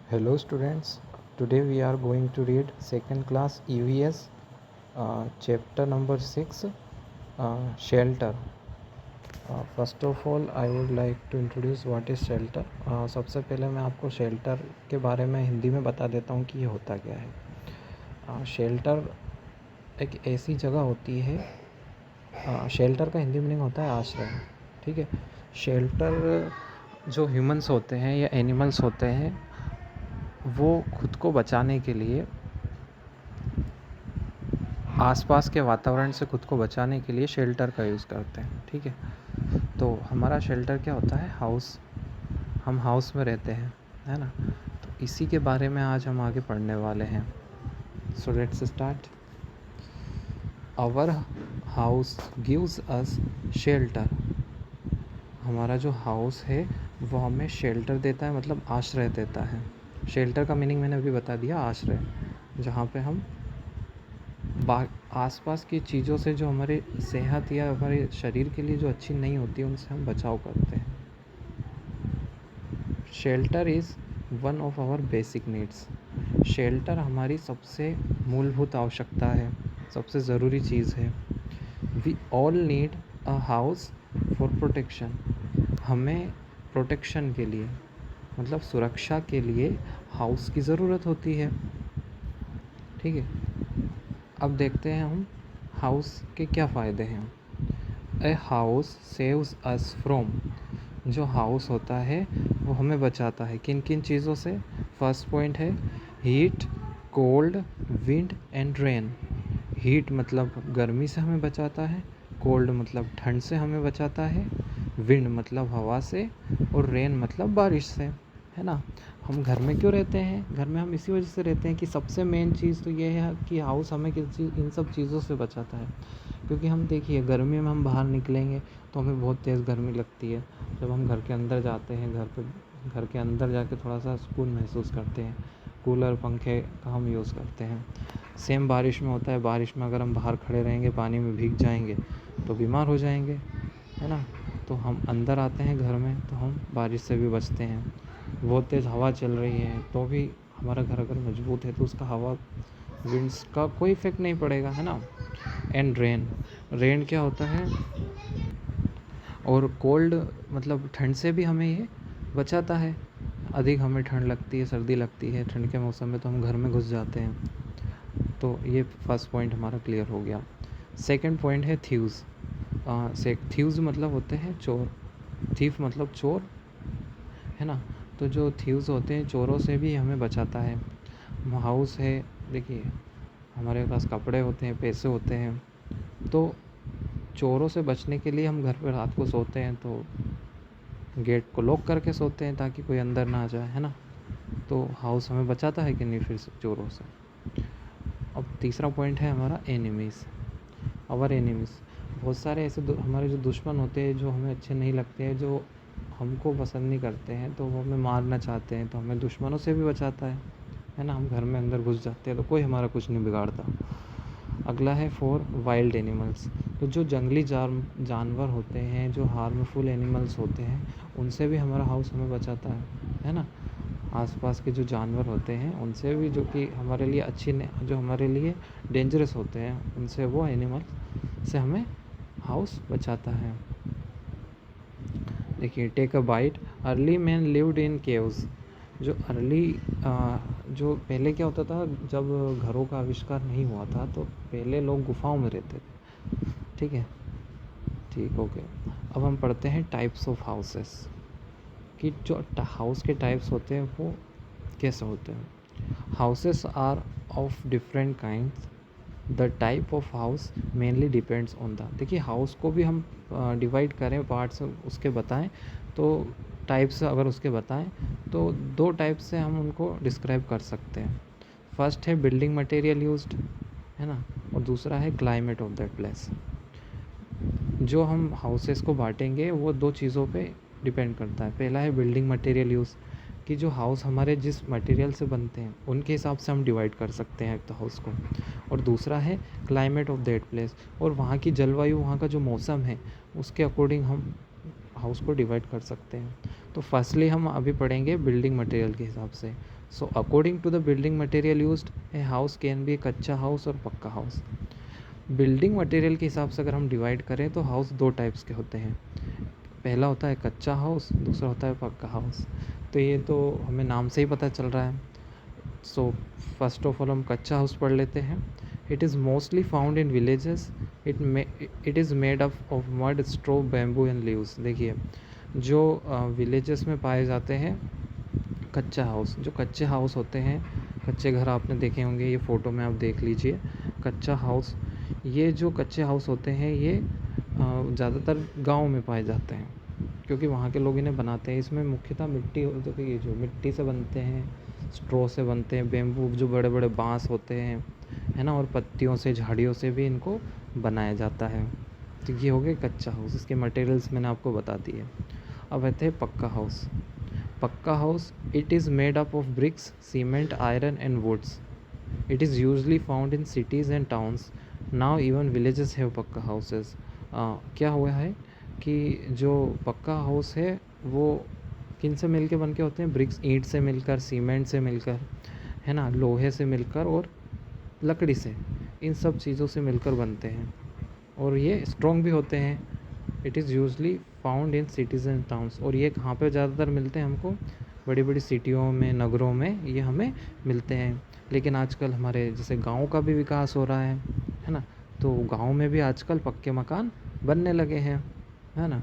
Hello students, today we are going to read second class EVS chapter number 6 shelter. First of all I would like to introduce what is shelter. सबसे पहले मैं आपको shelter के बारे में हिंदी में बता देता हूँ कि ये होता क्या है। शेल्टर एक ऐसी जगह होती है, शेल्टर का हिंदी मीनिंग होता है आश्रय। ठीक है, शेल्टर जो ह्यूमंस होते हैं या एनिमल्स होते हैं वो खुद को बचाने के लिए, आसपास के वातावरण से खुद को बचाने के लिए शेल्टर का यूज़ करते हैं। ठीक है, तो हमारा शेल्टर क्या होता है? हाउस। हम हाउस में रहते हैं, है ना। तो इसी के बारे में आज हम आगे पढ़ने वाले हैं। So let's start. Our house gives us shelter. हमारा जो हाउस है वो हमें शेल्टर देता है, मतलब आश्रय देता है। शेल्टर का मीनिंग मैंने अभी बता दिया, आश्रय, जहाँ पे हम आसपास की चीज़ों से जो हमारे सेहत या हमारे शरीर के लिए जो अच्छी नहीं होती है उनसे हम बचाव करते हैं। Shelter is one of our basic needs. Shelter हमारी सबसे मूलभूत आवश्यकता है, सबसे ज़रूरी चीज़ है। We all need a house for protection. हमें प्रोटेक्शन के लिए, मतलब सुरक्षा के लिए हाउस की ज़रूरत होती है। ठीक है, अब देखते हैं हम हाउस के क्या फ़ायदे हैं। A house saves us from. जो हाउस होता है वो हमें बचाता है किन किन चीज़ों से? फर्स्ट पॉइंट है heat, cold, wind and rain. Heat मतलब गर्मी से हमें बचाता है, कोल्ड मतलब ठंड से हमें बचाता है, विंड मतलब हवा से, और रेन मतलब बारिश से, है ना। हम घर में क्यों रहते हैं? घर में हम इसी वजह से रहते हैं कि सबसे मेन चीज़ तो ये है कि हाउस हमें इन सब चीज़ों से बचाता है। क्योंकि हम देखिए, गर्मी में हम बाहर निकलेंगे तो हमें बहुत तेज़ गर्मी लगती है। जब हम घर के अंदर जाते हैं, घर के अंदर जाके थोड़ा सा सुकून महसूस करते हैं, कूलर पंखे का हम यूज़ करते हैं। सेम बारिश में होता है। बारिश में अगर हम बाहर खड़े रहेंगे, पानी में भीग जाएंगे तो बीमार हो जाएंगे, है ना। तो हम अंदर आते हैं घर में तो हम बारिश से भी बचते हैं। बहुत तेज़ हवा चल रही है तो भी हमारा घर अगर मजबूत है तो उसका हवा, विंड्स का कोई इफ़ेक्ट नहीं पड़ेगा, है ना। एंड रेन, रेन क्या होता है? और कोल्ड मतलब ठंड से भी हमें ये बचाता है। अधिक हमें ठंड लगती है, सर्दी लगती है ठंड के मौसम में तो हम घर में घुस जाते हैं। तो ये फर्स्ट पॉइंट हमारा क्लियर हो गया। सेकंड पॉइंट है थीव्स। थीव्स मतलब होते हैं चोर। थीफ मतलब चोर, है ना। तो जो थीव्स होते हैं, चोरों से भी हमें बचाता है। हाउस है, देखिए हमारे पास कपड़े होते हैं, पैसे होते हैं, तो चोरों से बचने के लिए हम घर पर रात को सोते हैं तो गेट को लॉक करके सोते हैं ताकि कोई अंदर ना आ जाए, है ना। तो हाउस हमें बचाता है कि नहीं फिर से चोरों से। अब तीसरा पॉइंट है हमारा एनिमीज़। आवर एनिमीज़, बहुत सारे ऐसे हमारे जो दुश्मन होते हैं, जो हमें अच्छे नहीं लगते हैं, जो हमको पसंद नहीं करते हैं, तो वो हमें मारना चाहते हैं, तो हमें दुश्मनों से भी बचाता है ना। हम घर में अंदर घुस जाते हैं तो कोई हमारा कुछ नहीं बिगाड़ता। अगला है फॉर वाइल्ड एनिमल्स। तो जो जंगली जानवर होते हैं, जो हार्मफुल एनिमल्स होते हैं, उनसे भी हमारा हाउस हमें बचाता है ना। आसपास के जो जानवर होते हैं उनसे भी, जो कि हमारे लिए जो हमारे लिए डेंजरस होते हैं, उनसे वो एनिमल से हमें हाउस बचाता है। देखिए, take a bite. Early man lived in caves. जो जो पहले क्या होता था, जब घरों का आविष्कार नहीं हुआ था तो पहले लोग गुफाओं में रहते थे। ठीक है, ठीक, ओके। अब हम पढ़ते हैं टाइप्स ऑफ हाउसेस, कि जो हाउस के टाइप्स होते हैं वो कैसे होते हैं। Houses are of different kinds. The type of house mainly depends on the. देखिए, हाउस को भी हम डिवाइड करें पार्ट्स उसके बताएं तो, टाइप्स अगर उसके बताएं तो दो टाइप से हम उनको डिस्क्राइब कर सकते हैं। फर्स्ट है बिल्डिंग मटेरियल यूज्ड, है ना, और दूसरा है क्लाइमेट ऑफ दैट प्लेस। जो हम हाउसेस को बांटेंगे वो दो चीज़ों पे डिपेंड करता है। पहला है बिल्डिंग मटेरियल यूज़, कि जो हाउस हमारे जिस मटेरियल से बनते हैं उनके हिसाब से हम डिवाइड कर सकते हैं तो हाउस को। और दूसरा है क्लाइमेट ऑफ दैट प्लेस, और वहाँ की जलवायु, वहाँ का जो मौसम है उसके अकॉर्डिंग हम हाउस को डिवाइड कर सकते हैं। तो फर्स्टली हम अभी पढ़ेंगे बिल्डिंग मटेरियल के हिसाब से। So according to the building material used, a house can be kutcha house और पक्का हाउस। बिल्डिंग मटेरियल के हिसाब से अगर हम डिवाइड करें तो हाउस दो टाइप्स के होते हैं। पहला होता है कच्चा हाउस, दूसरा होता है पक्का हाउस। तो ये तो हमें नाम से ही पता चल रहा है। सो फर्स्ट ऑफ ऑल हम कच्चा हाउस पढ़ लेते हैं। It is mostly found in villages. It is made up of mud, straw, bamboo and leaves. देखिए, जो विलेजेस में पाए जाते हैं कच्चा हाउस, जो कच्चे हाउस होते हैं, कच्चे घर आपने देखे होंगे, ये फ़ोटो में आप देख लीजिए। कच्चा हाउस, ये जो कच्चे हाउस होते हैं ये ज़्यादातर गांव में पाए जाते हैं, क्योंकि वहाँ के लोग इन्हें बनाते हैं। इसमें मुख्यतः मिट्टी, तो ये जो मिट्टी से बनते हैं, स्ट्रॉ से बनते हैं, बेम्बू जो बड़े बड़े बांस होते हैं, है ना, और पत्तियों से, झाड़ियों से भी इनको बनाया जाता है। तो ये हो गए कच्चा हाउस, इसके मटेरियल्स मैंने आपको बता दिए। अब आते हैं pucca house. Pucca house, it is made up of bricks, cement, iron and woods. It is usually found in cities and towns. Now even villages have pucca houses. क्या हुआ है कि जो पक्का हाउस है वो किन से मिल के बन के होते हैं? ब्रिक्स, ईंट से मिलकर, सीमेंट से मिलकर, है ना, लोहे से मिलकर और लकड़ी से, इन सब चीज़ों से मिलकर बनते हैं, और ये स्ट्रॉन्ग भी होते हैं। It is usually found in cities and towns. और ये कहाँ पे ज़्यादातर मिलते हैं हमको? बड़ी बड़ी सिटियों में, नगरों में ये हमें मिलते हैं। लेकिन आजकल हमारे जैसे गाँव का भी विकास हो रहा है ना, तो गाँव में भी आजकल पक्के मकान बनने लगे हैं, है ना।